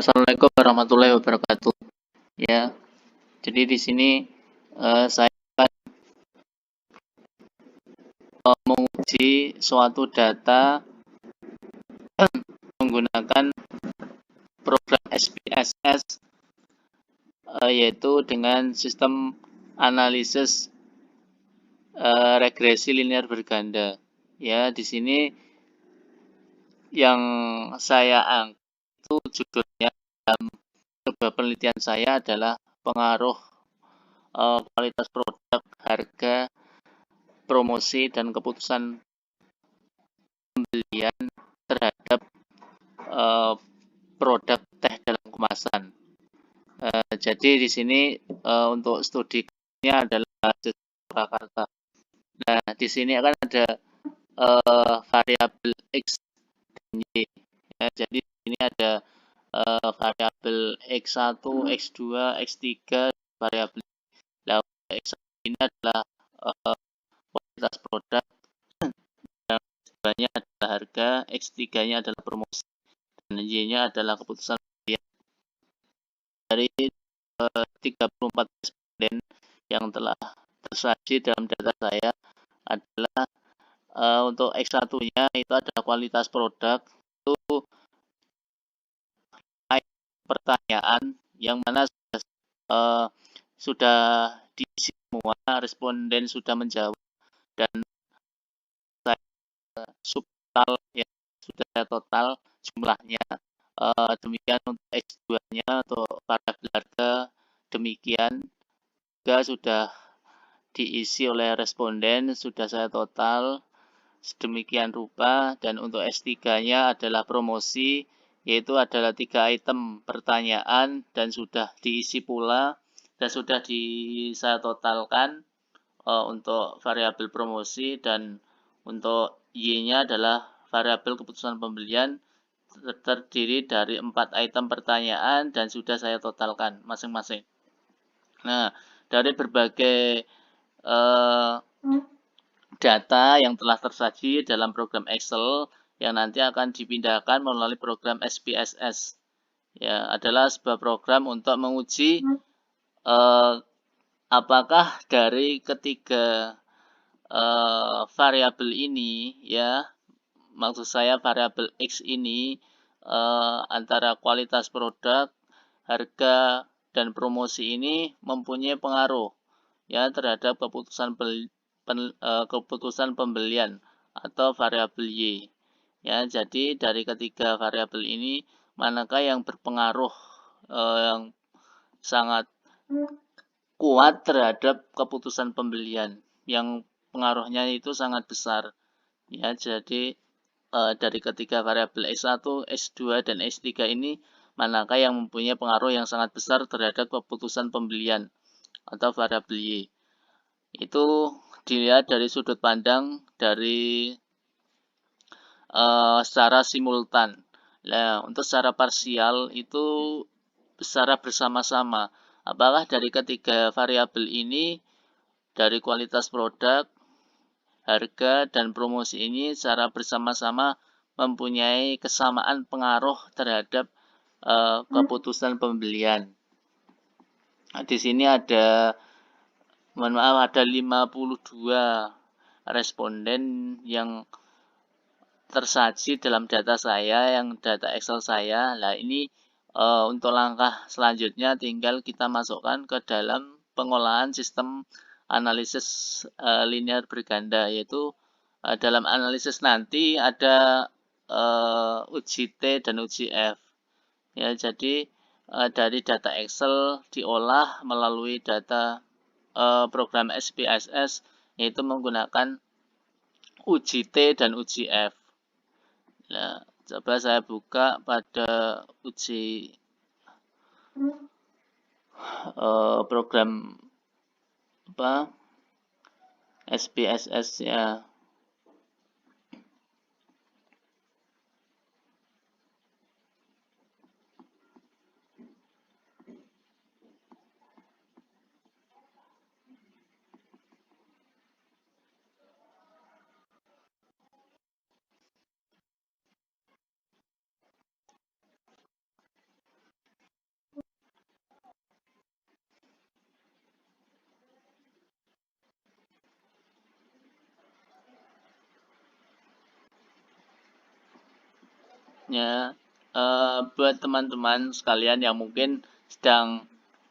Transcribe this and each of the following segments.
Assalamualaikum warahmatullahi wabarakatuh. Ya, jadi di sini saya akan menguji suatu data menggunakan program SPSS, yaitu dengan sistem analisis regresi linear berganda. Ya, di sini yang saya angkat itu judulnya dalam sebuah penelitian saya adalah pengaruh kualitas produk, harga, promosi, dan keputusan pembelian terhadap produk teh dalam kemasan. Jadi di sini untuk studinya adalah Surakarta. Nah, di sini akan ada variabel X dan Y. Ya, jadi di sini ada variabel X1, X2, X3, variabel. Nah, X1 ini adalah kualitas produk, yang X2-nya adalah harga, X3-nya adalah promosi, dan Y-nya adalah keputusan pembelian. Dari 34 responden yang telah tersaji dalam data saya adalah untuk X1-nya itu adalah kualitas produk, itu pertanyaan yang mana sudah diisi semua, responden sudah menjawab, dan saya subtotal ya, sudah total jumlahnya. Demikian untuk X2-nya, untuk variabel harga demikian juga sudah diisi oleh responden, sudah saya total sedemikian rupa. Dan untuk S3-nya adalah promosi, yaitu adalah 3 item pertanyaan dan sudah diisi pula dan sudah saya totalkan untuk variabel promosi. Dan untuk Y-nya adalah variabel keputusan pembelian, terdiri dari 4 item pertanyaan dan sudah saya totalkan masing-masing. Nah, dari berbagai data yang telah tersaji dalam program Excel yang nanti akan dipindahkan melalui program SPSS, ya, adalah sebuah program untuk menguji apakah dari ketiga variabel ini, ya, maksud saya variabel X ini, antara kualitas produk, harga, dan promosi ini mempunyai pengaruh ya terhadap keputusan pembelian atau variabel Y. Ya, jadi dari ketiga variabel ini manakah yang berpengaruh yang sangat kuat terhadap keputusan pembelian, yang pengaruhnya itu sangat besar. Ya, jadi dari ketiga variabel S1, S2, dan S3 ini manakah yang mempunyai pengaruh yang sangat besar terhadap keputusan pembelian atau variabel Y. Itu dilihat dari sudut pandang dari secara simultan. Nah, untuk secara parsial itu secara bersama-sama. Apakah dari ketiga variabel ini, dari kualitas produk, harga, dan promosi ini secara bersama-sama mempunyai kesamaan pengaruh terhadap keputusan pembelian. Nah, di sini ada 52 responden yang tersaji dalam data saya, yang data Excel saya. Nah, ini untuk langkah selanjutnya tinggal kita masukkan ke dalam pengolahan sistem analisis linear berganda, yaitu dalam analisis nanti ada uji T dan uji F. Ya, jadi dari data Excel diolah melalui data program SPSS, yaitu menggunakan uji T dan uji F. Nah, coba saya buka pada uji program SPSS ya. Ya, buat teman-teman sekalian yang mungkin sedang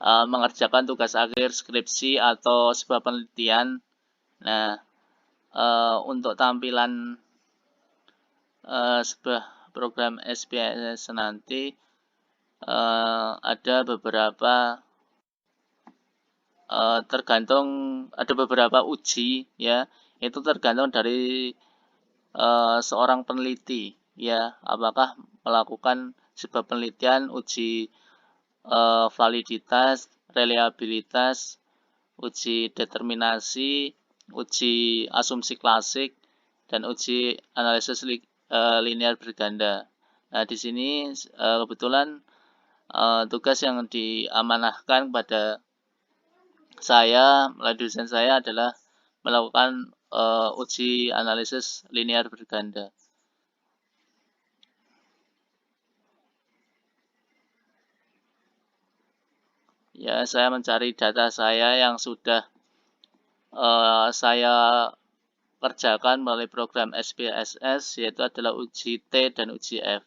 mengerjakan tugas akhir skripsi atau sebuah penelitian. Nah, untuk tampilan sebuah program SPSS nanti ada beberapa tergantung ada beberapa uji ya, itu tergantung dari seorang peneliti ya, apakah melakukan sebuah penelitian uji validitas, reliabilitas, uji determinasi, uji asumsi klasik, dan uji analisis linear berganda. Nah, di sini kebetulan tugas yang diamanahkan pada saya melalui dosen saya adalah melakukan uji analisis linear berganda. Ya, saya mencari data saya yang sudah saya kerjakan melalui program SPSS, yaitu adalah uji T dan uji F.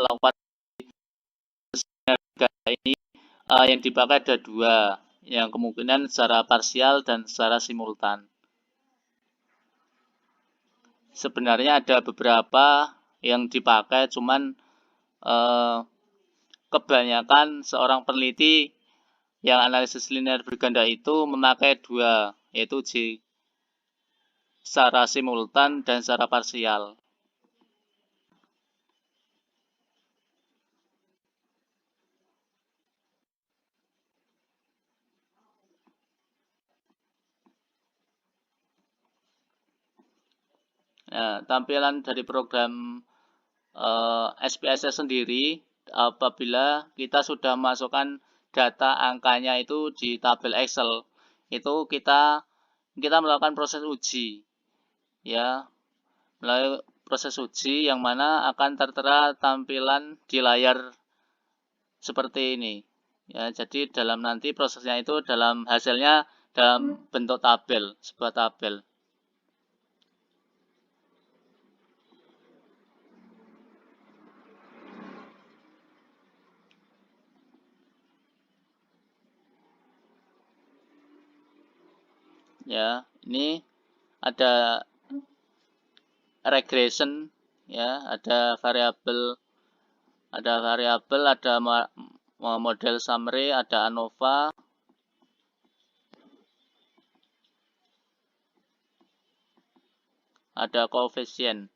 Melakukan ini yang dipakai ada dua, yang kemungkinan secara parsial dan secara simultan. Sebenarnya ada beberapa yang dipakai, cuman eh, kebanyakan seorang peneliti yang analisis linear berganda itu memakai dua, yaitu uji secara simultan dan secara parsial. Nah, tampilan dari program SPSS sendiri, apabila kita sudah masukkan data angkanya itu di tabel Excel, itu kita melakukan proses uji, ya, melalui proses uji yang mana akan tertera tampilan di layar seperti ini. Ya, jadi dalam nanti prosesnya itu dalam hasilnya dalam bentuk tabel, sebuah tabel. Ya, ini ada regression, ya, ada model summary, ada ANOVA, ada koefisien.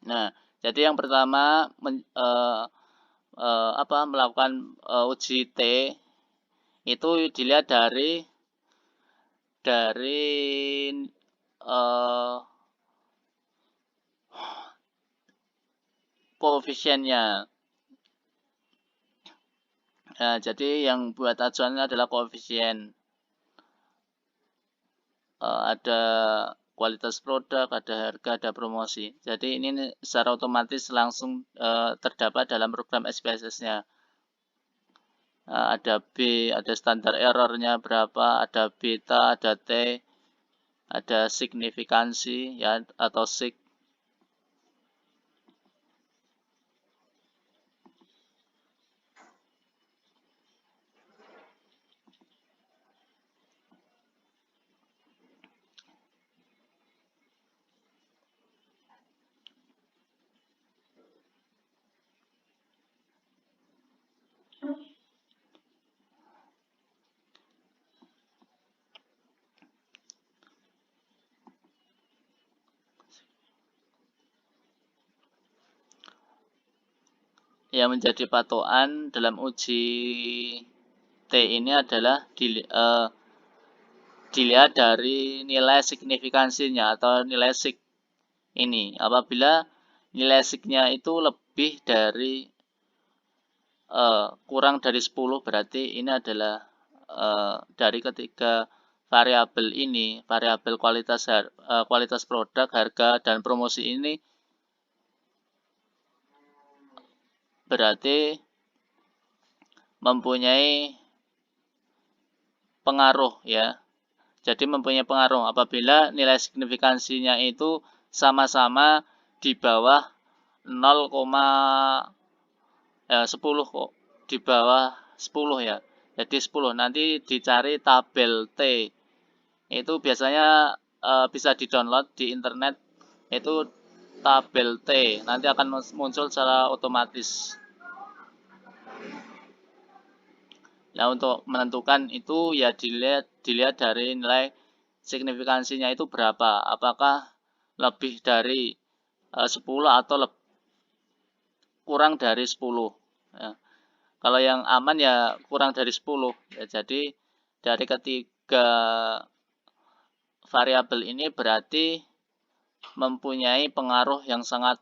Nah, jadi yang pertama melakukan uji T itu dilihat dari koefisiennya. Nah, jadi yang buat acuannya adalah koefisien. Ada kualitas produk, ada harga, ada promosi. Jadi ini secara otomatis langsung terdapat dalam program SPSS-nya. Ada B, ada standar errornya berapa, ada beta, ada T, ada signifikansi ya atau sig. yang menjadi patokan dalam uji T ini adalah dilihat dari nilai signifikansinya atau nilai sig ini. Apabila nilai signya itu lebih dari kurang dari 10, berarti ini adalah dari ketiga variabel ini, variabel kualitas produk, harga, dan promosi ini berarti mempunyai pengaruh ya. Jadi mempunyai pengaruh apabila nilai signifikansinya itu sama-sama di bawah 10 kok. Di bawah 10 ya. Jadi 10. Nanti dicari tabel T. Itu biasanya bisa di-download di internet. Itu tabel T. Nanti akan muncul secara otomatis. Nah, untuk menentukan itu ya dilihat dari nilai signifikansinya itu berapa. Apakah lebih dari 10 atau kurang dari 10. Ya. Kalau yang aman ya kurang dari 10. Ya, jadi dari ketiga variabel ini berarti mempunyai pengaruh yang sangat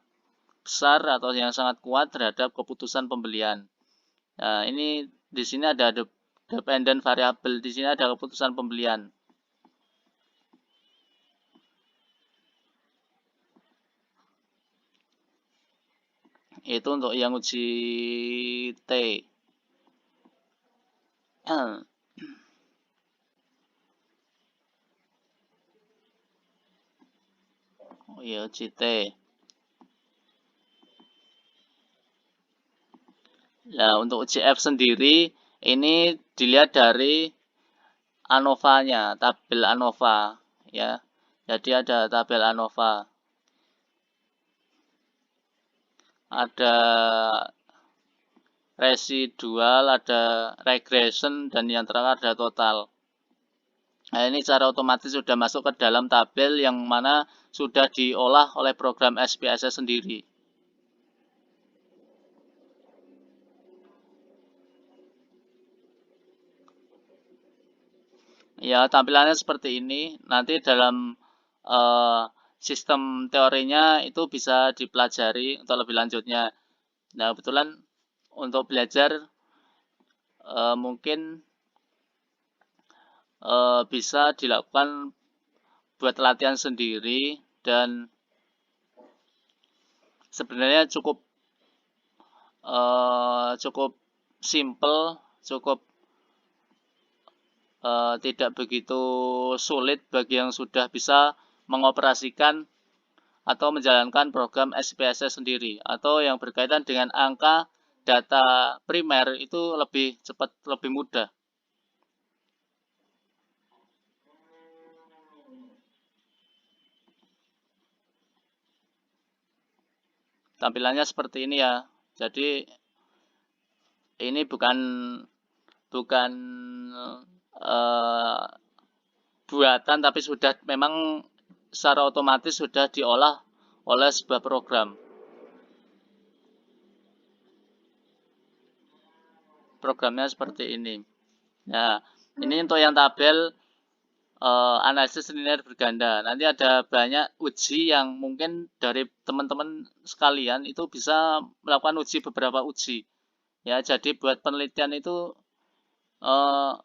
besar atau yang sangat kuat terhadap keputusan pembelian. Nah, ini di sini ada dependent variable, di sini ada keputusan pembelian. Itu untuk yang uji T. Oh iya, uji T. Nah, untuk uji F sendiri, ini dilihat dari ANOVA-nya, tabel ANOVA. Ya. Jadi ada tabel ANOVA. Ada residual, ada regression, dan yang terakhir ada total. Nah, ini secara otomatis sudah masuk ke dalam tabel yang mana sudah diolah oleh program SPSS sendiri. Ya, tampilannya seperti ini. Nanti dalam sistem teorinya itu bisa dipelajari untuk lebih lanjutnya. Nah, kebetulan untuk belajar mungkin bisa dilakukan buat latihan sendiri dan sebenarnya cukup simple, cukup tidak begitu sulit bagi yang sudah bisa mengoperasikan atau menjalankan program SPSS sendiri atau yang berkaitan dengan angka data primer itu lebih cepat, lebih mudah. Tampilannya seperti ini ya. Jadi ini bukan buatan, tapi sudah memang secara otomatis sudah diolah oleh sebuah program. Programnya seperti ini. Nah, ini untuk yang tabel analisis linear berganda. Nanti ada banyak uji yang mungkin dari teman-teman sekalian itu bisa melakukan uji beberapa uji. Ya, jadi buat penelitian itu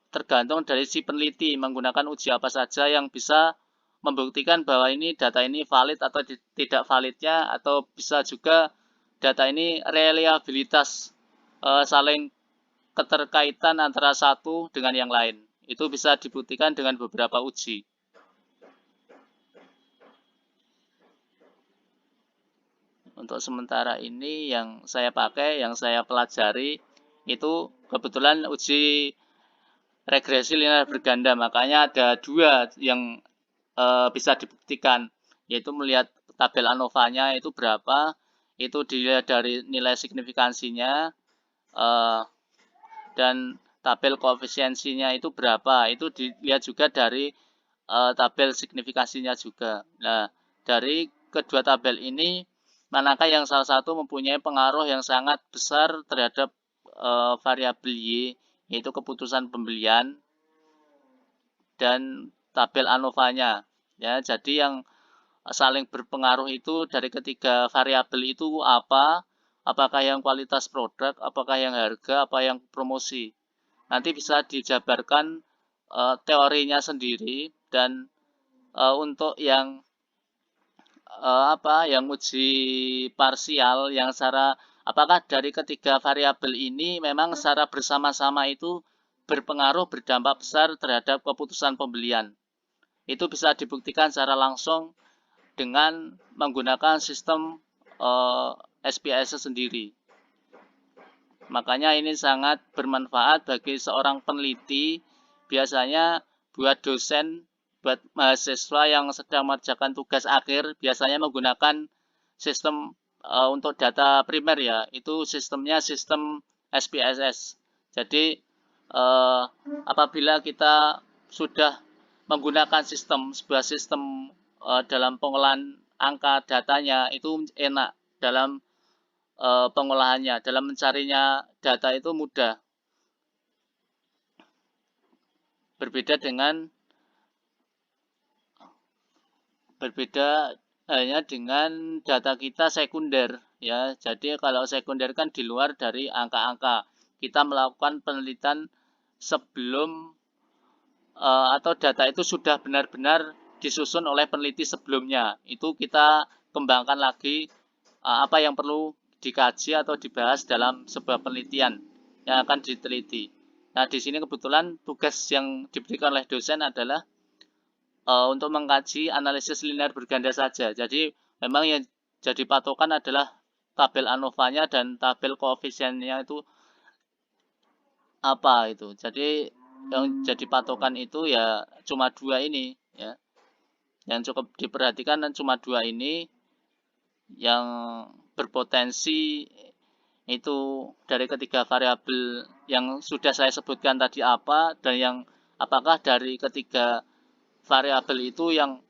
tergantung dari si peneliti menggunakan uji apa saja yang bisa membuktikan bahwa ini data ini valid atau tidak validnya, atau bisa juga data ini reliabilitas saling keterkaitan antara satu dengan yang lain. Itu bisa dibuktikan dengan beberapa uji. Untuk sementara ini yang saya pakai, yang saya pelajari itu kebetulan uji regresi linear berganda, makanya ada dua yang bisa dibuktikan, yaitu melihat tabel ANOVA-nya itu berapa, itu dilihat dari nilai signifikansinya, dan tabel koefisiensinya itu berapa, itu dilihat juga dari tabel signifikansinya juga. Nah, dari kedua tabel ini manakah yang salah satu mempunyai pengaruh yang sangat besar terhadap variabel Y, yaitu keputusan pembelian dan tabel ANOVA-nya. Ya, jadi yang saling berpengaruh itu dari ketiga variabel itu apa? Apakah yang kualitas produk, apakah yang harga, apa yang promosi. Nanti bisa dijabarkan teorinya sendiri dan untuk yang yang uji parsial yang secara apakah dari ketiga variabel ini memang secara bersama-sama itu berpengaruh berdampak besar terhadap keputusan pembelian. Itu bisa dibuktikan secara langsung dengan menggunakan sistem SPSS sendiri. Makanya ini sangat bermanfaat bagi seorang peneliti, biasanya buat dosen, buat mahasiswa yang sedang mengerjakan tugas akhir, biasanya menggunakan sistem untuk data primer ya, itu sistemnya sistem SPSS. Jadi apabila kita sudah menggunakan sebuah sistem dalam pengolahan angka datanya itu enak dalam pengolahannya, dalam mencarinya data itu mudah. Berbeda hanya dengan data kita sekunder ya. Jadi kalau sekunder kan di luar dari angka-angka. Kita melakukan penelitian sebelum atau data itu sudah benar-benar disusun oleh peneliti sebelumnya. Itu kita kembangkan lagi apa yang perlu dikaji atau dibahas dalam sebuah penelitian yang akan diteliti. Nah, di sini kebetulan tugas yang diberikan oleh dosen adalah untuk mengkaji analisis linear berganda saja. Jadi, memang yang jadi patokan adalah tabel ANOVA-nya dan tabel koefisiennya itu apa itu. Jadi, yang jadi patokan itu ya cuma dua ini ya. Yang cukup diperhatikan dan cuma dua ini yang berpotensi itu dari ketiga variabel yang sudah saya sebutkan tadi apa dan yang apakah dari ketiga variabel itu yang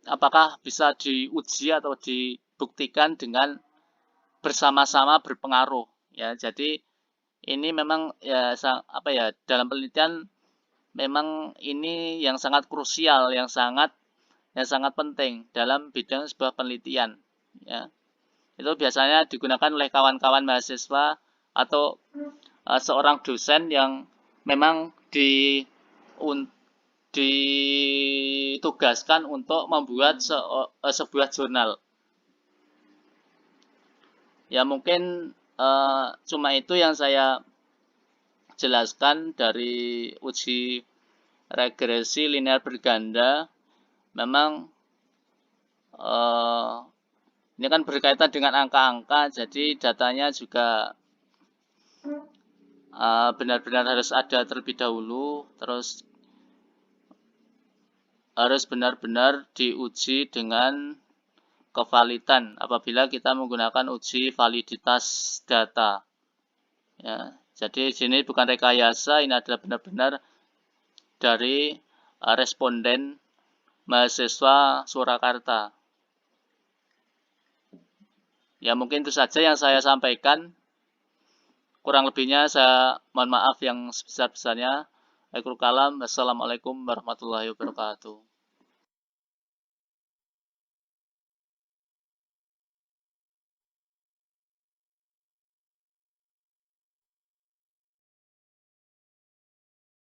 apakah bisa diuji atau dibuktikan dengan bersama-sama berpengaruh ya. Jadi ini memang ya dalam penelitian memang ini yang sangat krusial, yang sangat penting dalam bidang sebuah penelitian ya. Itu biasanya digunakan oleh kawan-kawan mahasiswa atau seorang dosen yang memang ditugaskan untuk membuat sebuah jurnal. Ya mungkin cuma itu yang saya jelaskan dari uji regresi linear berganda. Memang ini kan berkaitan dengan angka-angka, jadi datanya juga benar-benar harus ada terlebih dahulu, terus harus benar-benar diuji dengan kevalidan apabila kita menggunakan uji validitas data. Ya, jadi sini bukan rekayasa, ini adalah benar-benar dari responden mahasiswa Surakarta. Ya mungkin itu saja yang saya sampaikan. Kurang lebihnya saya mohon maaf yang sebesar-besarnya. Assalamualaikum warahmatullahi wabarakatuh.